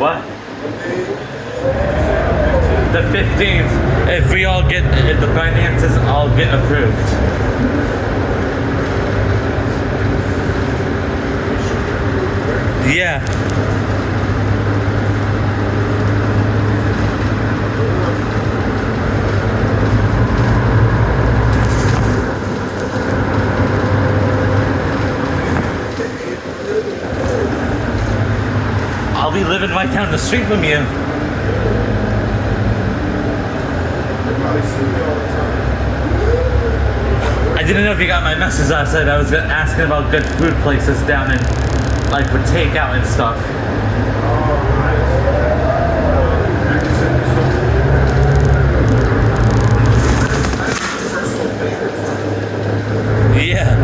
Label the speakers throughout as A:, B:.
A: What? The 15th. If we all get, if the finances all get approved. Yeah. I'll be living right down the street from you. I didn't know if you got my message last night. I was asking about good food places down in, like, with takeout and stuff. Yeah.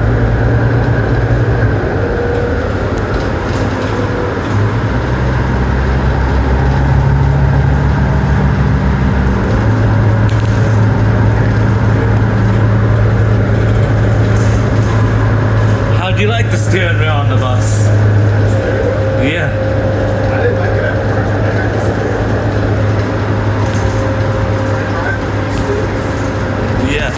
A: Do you like the steering wheel on the bus? Yeah.
B: I didn't like it at first.
A: Yeah.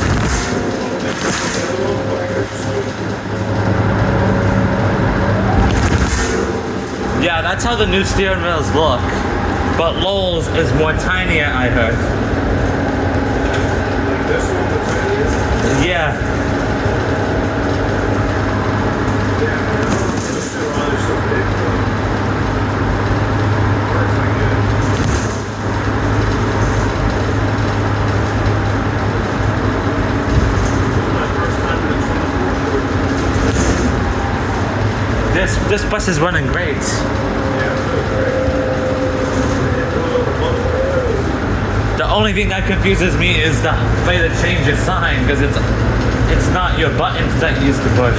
A: Yeah, that's how the new steering wheels look. But Lowell's is more tinier, I heard.
B: Like this one, the tiniest?
A: Yeah. This bus is running great. The only thing that confuses me is the way to change your sign, because it's not your buttons that you used to push.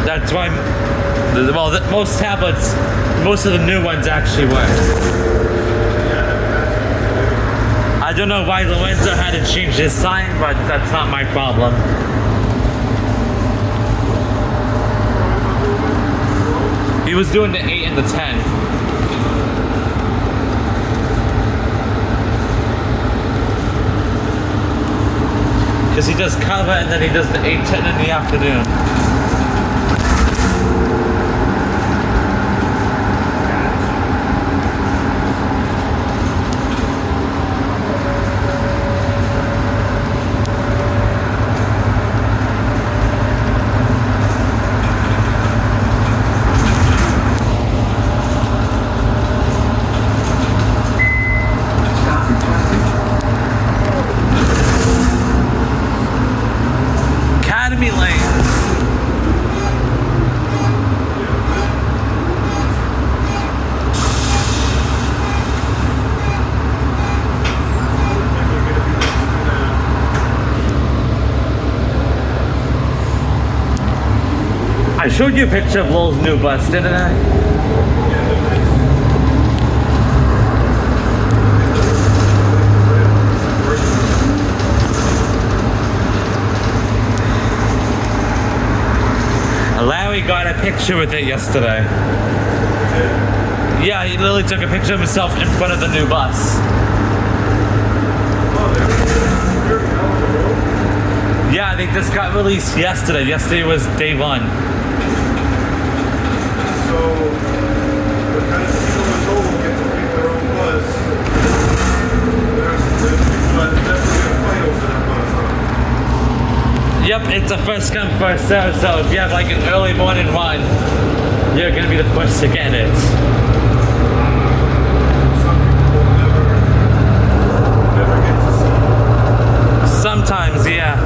A: That's why, well, most tablets, most of the new ones actually work. I don't know why Lorenzo had to change his sign, but that's not my problem. He was doing the 8 and the 10. Because he does cover and then he does the 8-10 in the afternoon. I showed you a picture of Lowell's new bus, didn't I? Larry got a picture with it yesterday. Yeah, he literally took a picture of himself in front of the new bus. Yeah, I think this got released yesterday. Yesterday was day 1.
B: So, the kind of people in Lowell get to pick their own bus. There's people that definitely gonna fight over that bus, huh?
A: Yep, it's a first come, first serve, so if you have like an early morning run, you're gonna be the first to get it.
B: Some people will never get to see.
A: Sometimes, yeah.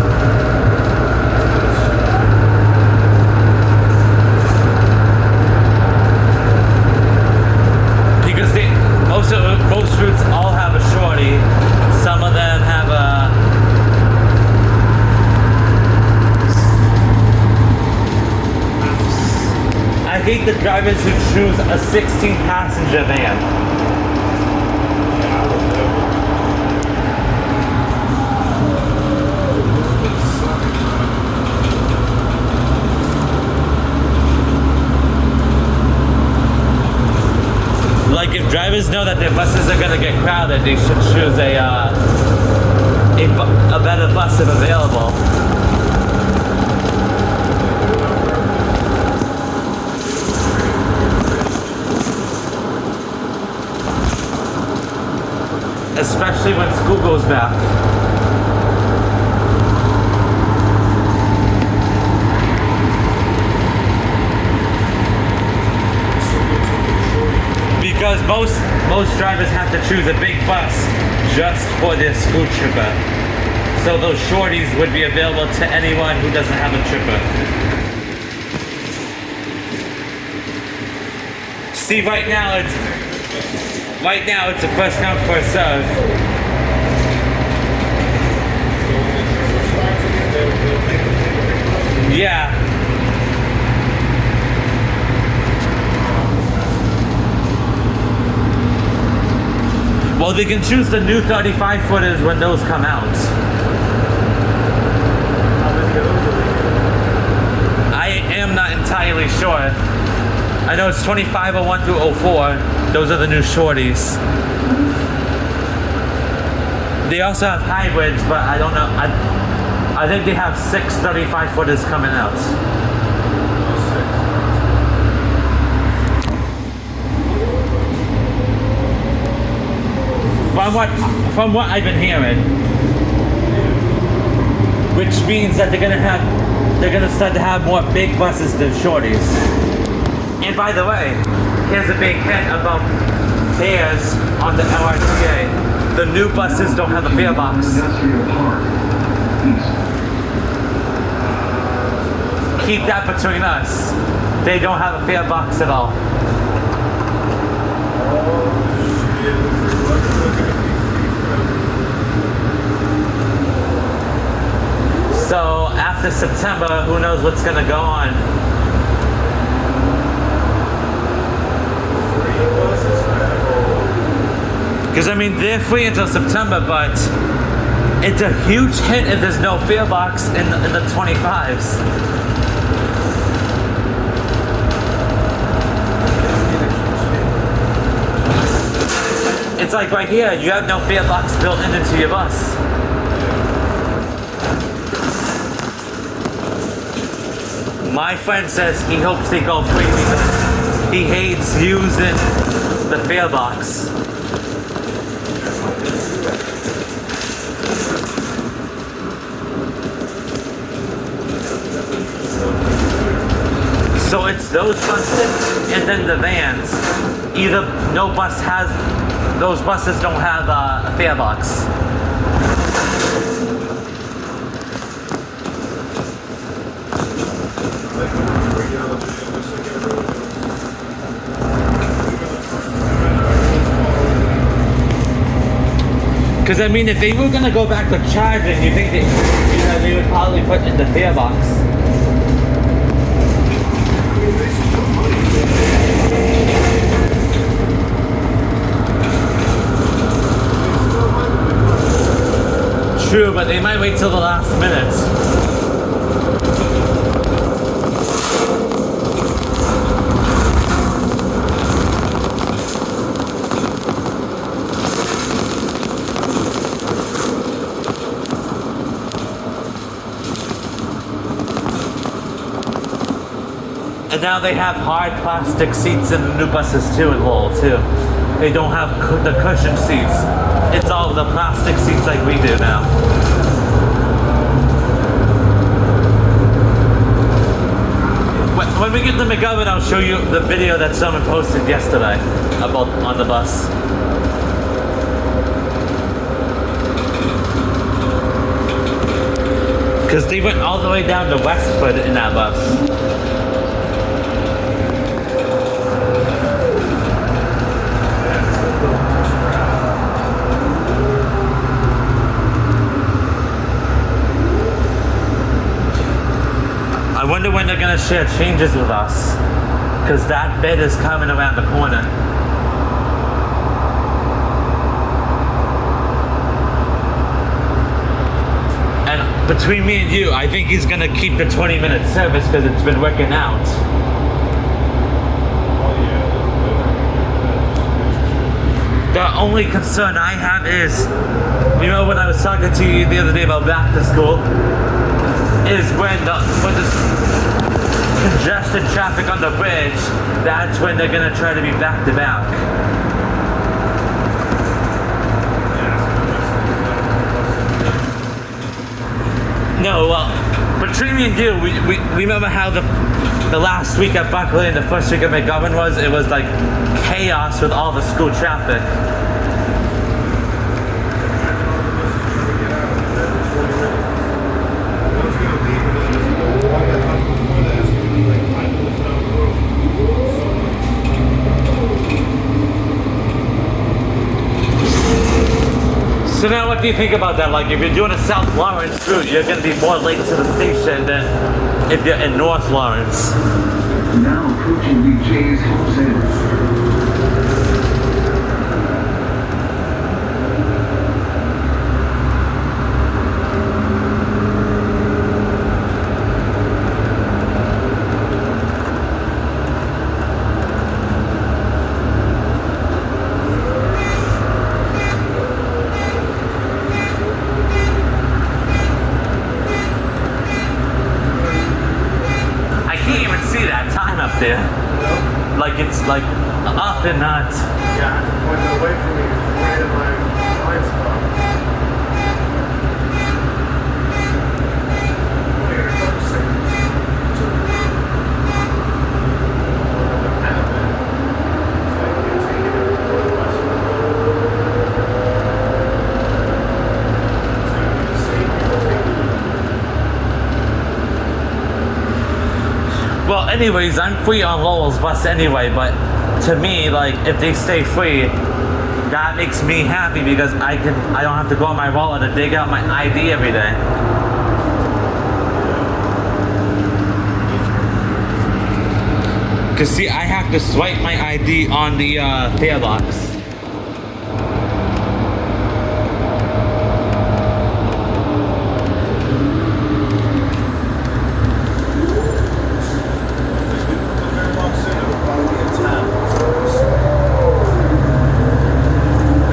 A: Because most routes all have a shorty. Some of them have a I hate the drivers who choose a 16-passenger van. Like if drivers know that their buses are gonna get crowded, they should choose a better bus if available. Especially when school goes back. Because most drivers have to choose a big bus just for their school tripper. So those shorties would be available to anyone who doesn't have a tripper. See, right now it's a first come, first serve. Yeah. Well, they can choose the new 35 footers when those come out. I am not entirely sure. I know it's 2501 through 04. Those are the new shorties. They also have hybrids, but I don't know. I think they have 6 35 footers coming out. From what I've been hearing, which means that they're gonna start to have more big buses than shorties. And by the way, here's a big hint about fares on the LRTA. The new buses don't have a fare box. Keep that between us. They don't have a fare box at all. So after September, who knows what's gonna go on? Because I mean, they're free until September, but it's a huge hit if there's no fare box in the 25s. It's like right here, you have no fare box built into your bus. My friend says he hopes they go free because he hates using the fare box. So it's those buses and then the vans. Either no bus has, those buses don't have a fare box. Because I mean, if they were gonna go back to charging, you think they would probably put in the fare box. True, but they might wait till the last minute. And now they have hard plastic seats in the new buses too in Lowell too. They don't have the cushion seats. It's all the plastic seats like we do now. When we get to McGovern, I'll show you the video that someone posted yesterday about on the bus. Because they went all the way down to Westford in that bus. I wonder when they're gonna share changes with us, because that bid is coming around the corner. And between me and you, I think he's gonna keep the 20-minute service because it's been working out. only concern I have is, you know, when I was talking to you the other day about back to school, is when there's congested traffic on the bridge, that's when they're gonna try to be back to back. No, well, between me and you, we remember how the last week at Buckley and the first week at McGovern was? It was like chaos with all the school traffic. So now what do you think about that? Like if you're doing a South Lawrence route, you're going to be more late to the station than if you're in North Lawrence.
C: Now approaching BJ's Hotel.
A: There. Like it's like up and not.
B: Yeah, I have to point it away from me right in my blind spot. Wait a couple seconds.
A: Well, anyways, I'm free on Lowell's bus anyway, but to me, like, if they stay free, that makes me happy because I don't have to go in my wallet to dig out my ID every day. Cause see, I have to swipe my ID on the fare box.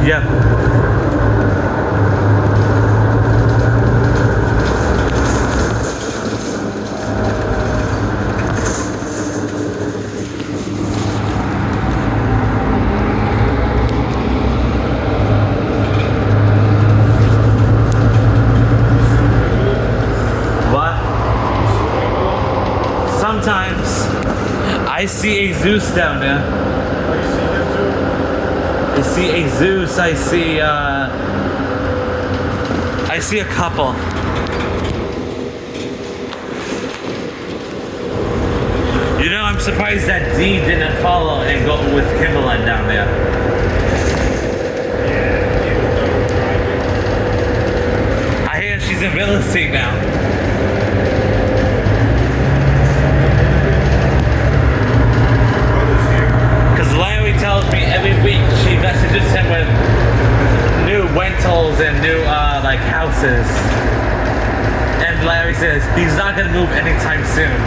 A: Yep. What? Sometimes I see a Zeus down there. I see a Zeus, I see a couple. You know, I'm surprised that Dee didn't follow and go with Kimberlyn down there. I hear she's in real estate now. Larry tells me every week she messages him with new rentals and new like houses, and Larry says he's not gonna move anytime soon.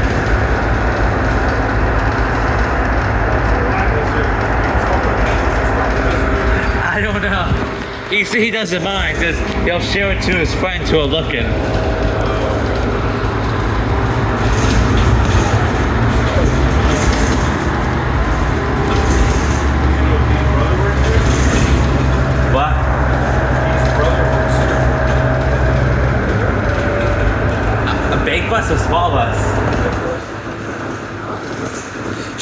A: I don't know. You see, he doesn't mind because he'll share it to his friends who are looking. Big bus or small bus?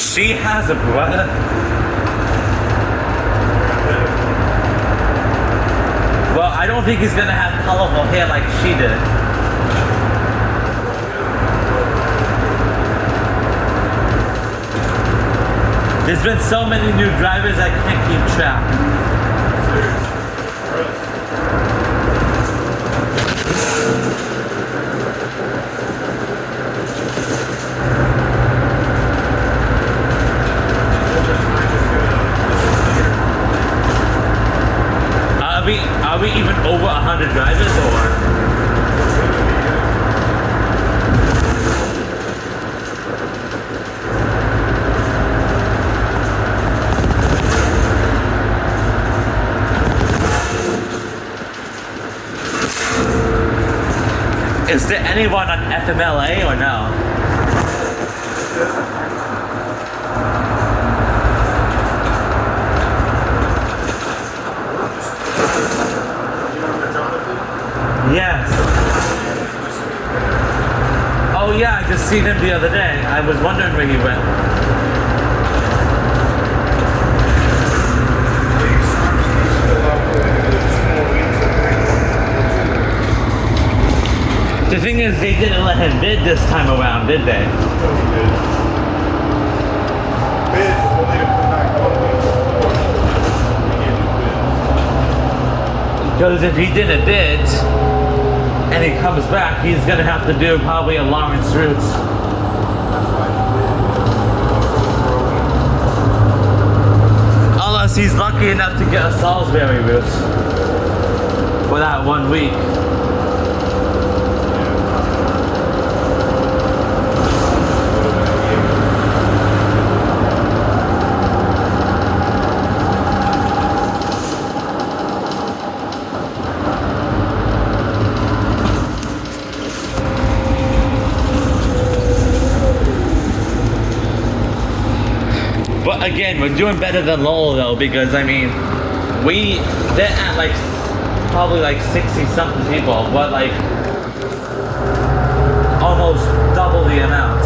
A: She has a brother. Well, I don't think he's gonna have colorful hair like she did. There's been so many new drivers I can't keep track. Are we even over 100 drivers or? Is there anyone on FMLA or no? Yes. Oh yeah, I just seen him the other day. I was wondering where he went. The thing is, they didn't let him bid this time around, did they? Because if he didn't bid and he comes back, he's gonna have to do probably a Lawrence route. Unless he's lucky enough to get a Salisbury route for that 1 week. But again, we're doing better than Lowell though, because I mean, they're at like probably like 60 something people, but like almost double the amount.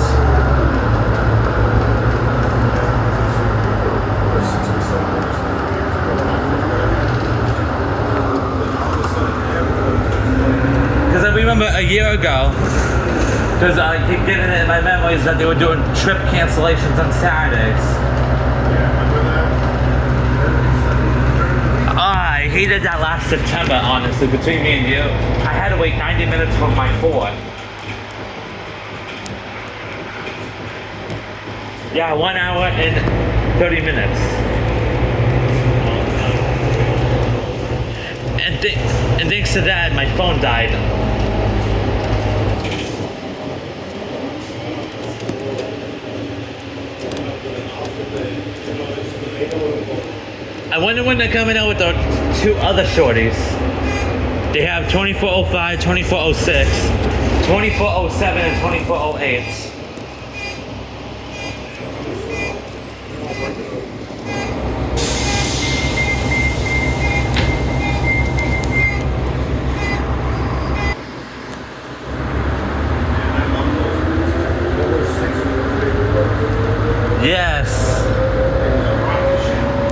A: Because I remember a year ago, because I keep getting it in my memories that they were doing trip cancellations on Saturdays. I hated that last September, honestly, between me and you. I had to wait 90 minutes for my 4. Yeah, 1 hour and 30 minutes. And thanks to that, my phone died. I wonder when they're coming out with the 2 other shorties. They have 2405, 2406, 2407, and 2408. Yes.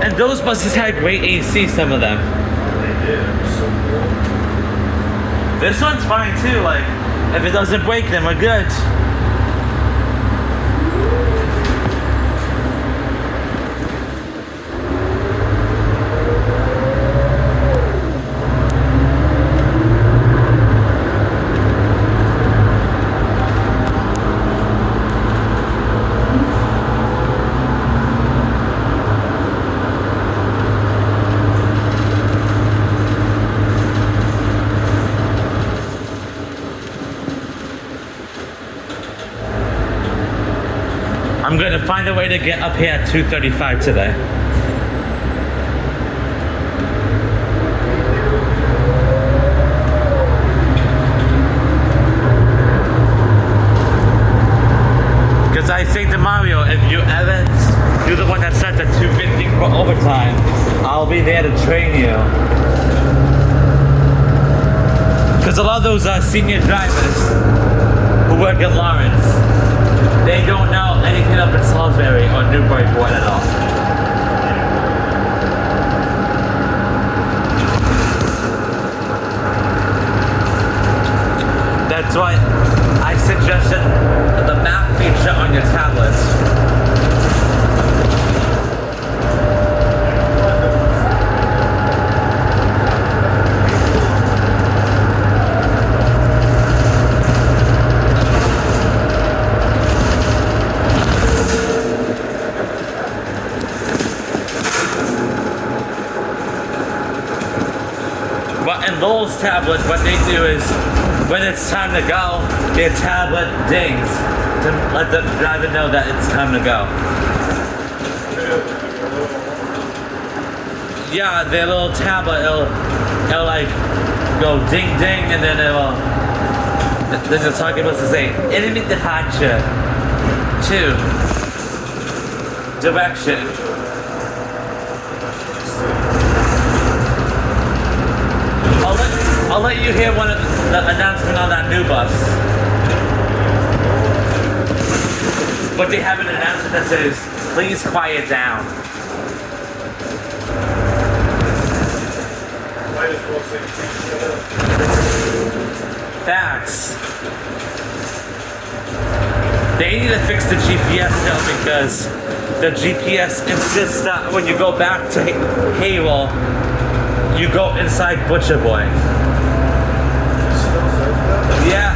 A: And those buses had great AC, some of them. This one's fine too, like, if it doesn't break, then we're good. I'm gonna find a way to get up here at 2:35 today. Because I say to Mario, if you ever do the one that starts at 2:50 for overtime, I'll be there to train you. Because a lot of those senior drivers who work at Lawrence, they don't know anything up in Salisbury or Newburyport at all. That's why I suggested the map feature on your tablets. But in Lowell's tablet, what they do is, when it's time to go, their tablet dings to let the driver know that it's time to go. Yeah, their little tablet, it'll like go ding ding, and then it'll There's a target was to say enemy departure 2 direction. I'll let you hear one of the announcement on that new bus. But they have an announcement that says, please quiet down.
B: Might as well say, shut up.
A: Facts. They need to fix the GPS now because the GPS insists that when you go back to Haywell, you go inside Butcher Boy.
B: Still says that?
A: Yeah.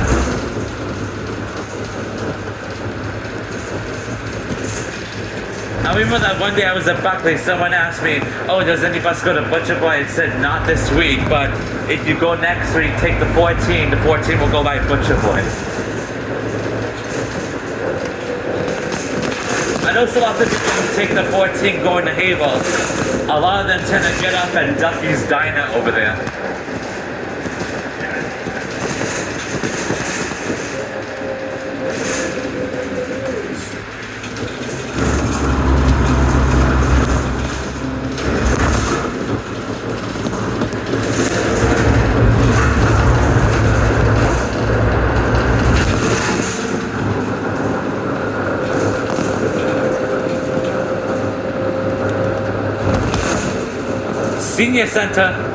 A: I remember that one day I was at Buckley, someone asked me, oh, does any bus go to Butcher Boy? I said, not this week, but if you go next week, take the 14 will go by Butcher Boy. I know some other people who take the 14 going to Havel. A lot of them tend to get up at Duffy's Diner over there. Senior Center.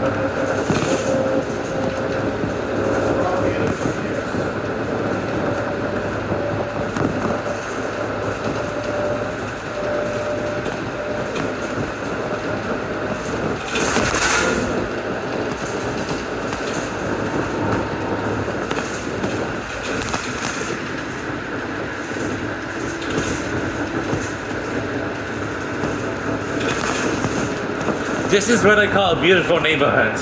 A: This is what I call a beautiful neighborhood.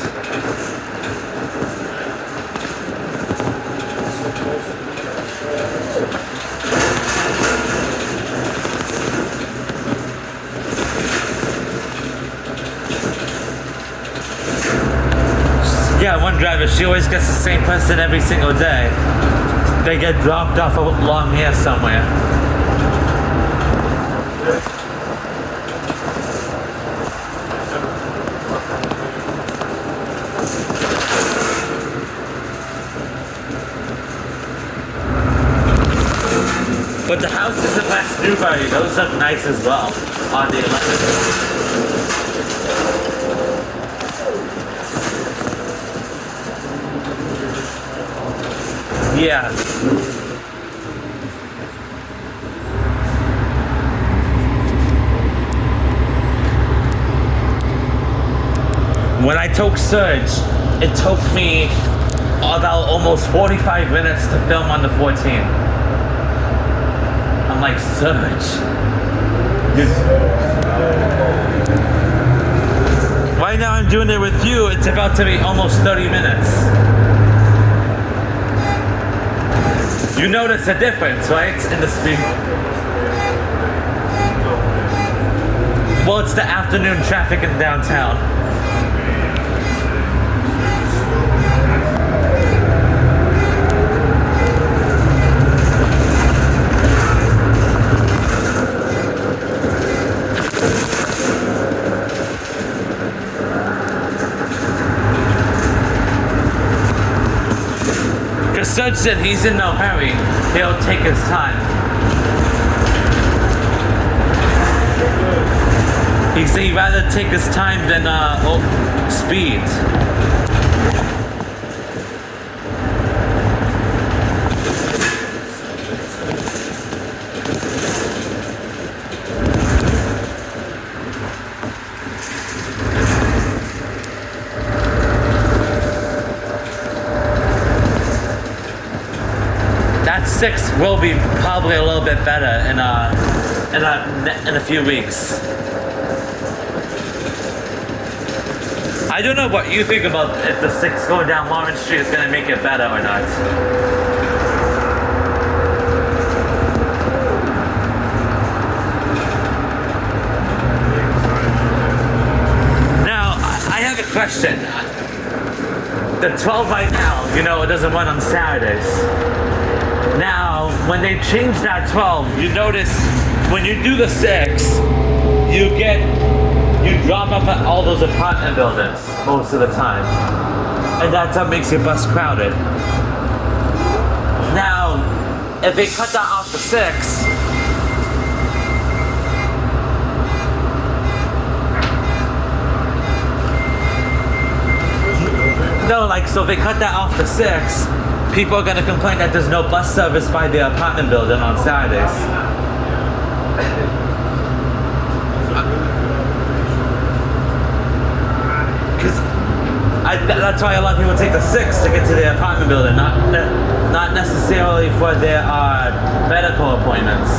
A: Yeah, one driver, she always gets the same person every single day. They get dropped off along here somewhere. But the houses in West Newbury, those look nice as well on the 11th. Yeah. When I took Surge, it took me about almost 45 minutes to film on the 14. I'm like, Surge. Right now I'm doing it with you, it's about to be almost 30 minutes. You notice a difference, right? In the speed. Well, it's the afternoon traffic in downtown. Judge said he's in no hurry. He'll take his time. He said he'd rather take his time than speed. That 6 will be probably a little bit better in a few weeks. I don't know what you think about if the 6 going down Lawrence Street is going to make it better or not. Now, I have a question. the 12 right now, you know, it doesn't run on Saturdays. Now, when they change that 12, you notice when you do the 6, you drop off at all those apartment buildings most of the time. And that's what makes your bus crowded. Now, if they cut that off the 6, no, like, so if they cut that off the 6, people are gonna complain that there's no bus service by the apartment building on Saturdays. Because that's why a lot of people take the 6 to get to the apartment building, not necessarily for their medical appointments.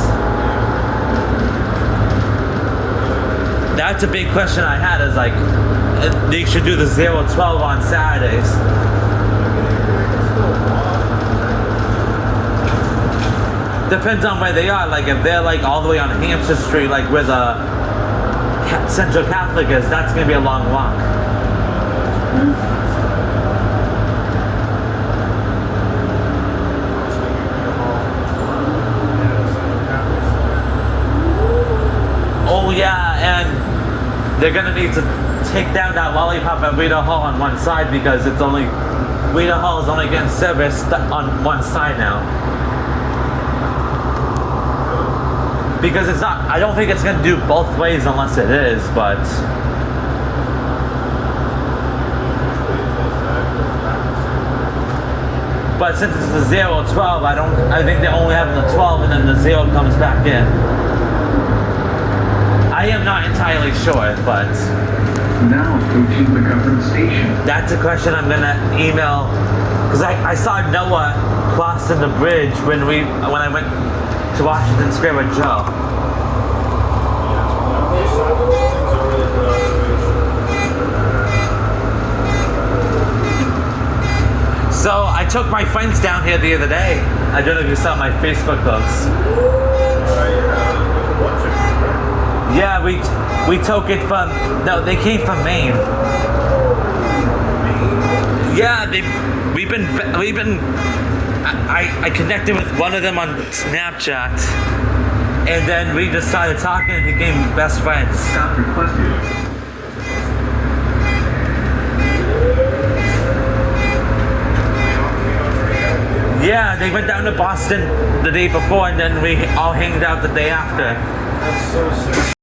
A: That's a big question I had, is like, they should do the 0-12 on Saturdays. Depends on where they are. Like, if they're like all the way on Hampshire Street, like where the Central Catholic is, that's gonna be a long walk. Oh yeah, and they're gonna need to take down that lollipop at Rita Hall on one side, because Rita Hall is only getting service on one side now. Because it's not, I don't think it's gonna do both ways unless it is, but. But since it's the 0-12, I think they're only having the 12 and then the 0 comes back in. I am not entirely sure, but.
C: Now approaching the government station.
A: That's a question I'm gonna email, because I saw Noah crossing the bridge when I went to Washington Square with Joe. So I took my friends down here the other day. I don't know if you saw my Facebook posts. Yeah, we took it from, no, they came from Maine. Yeah, we've been. I connected with one of them on Snapchat, and then we just started talking and became best friends.
C: Stop requested.
A: Yeah, they went down to Boston the day before, and then we all hanged out the day after.
B: That's so sick.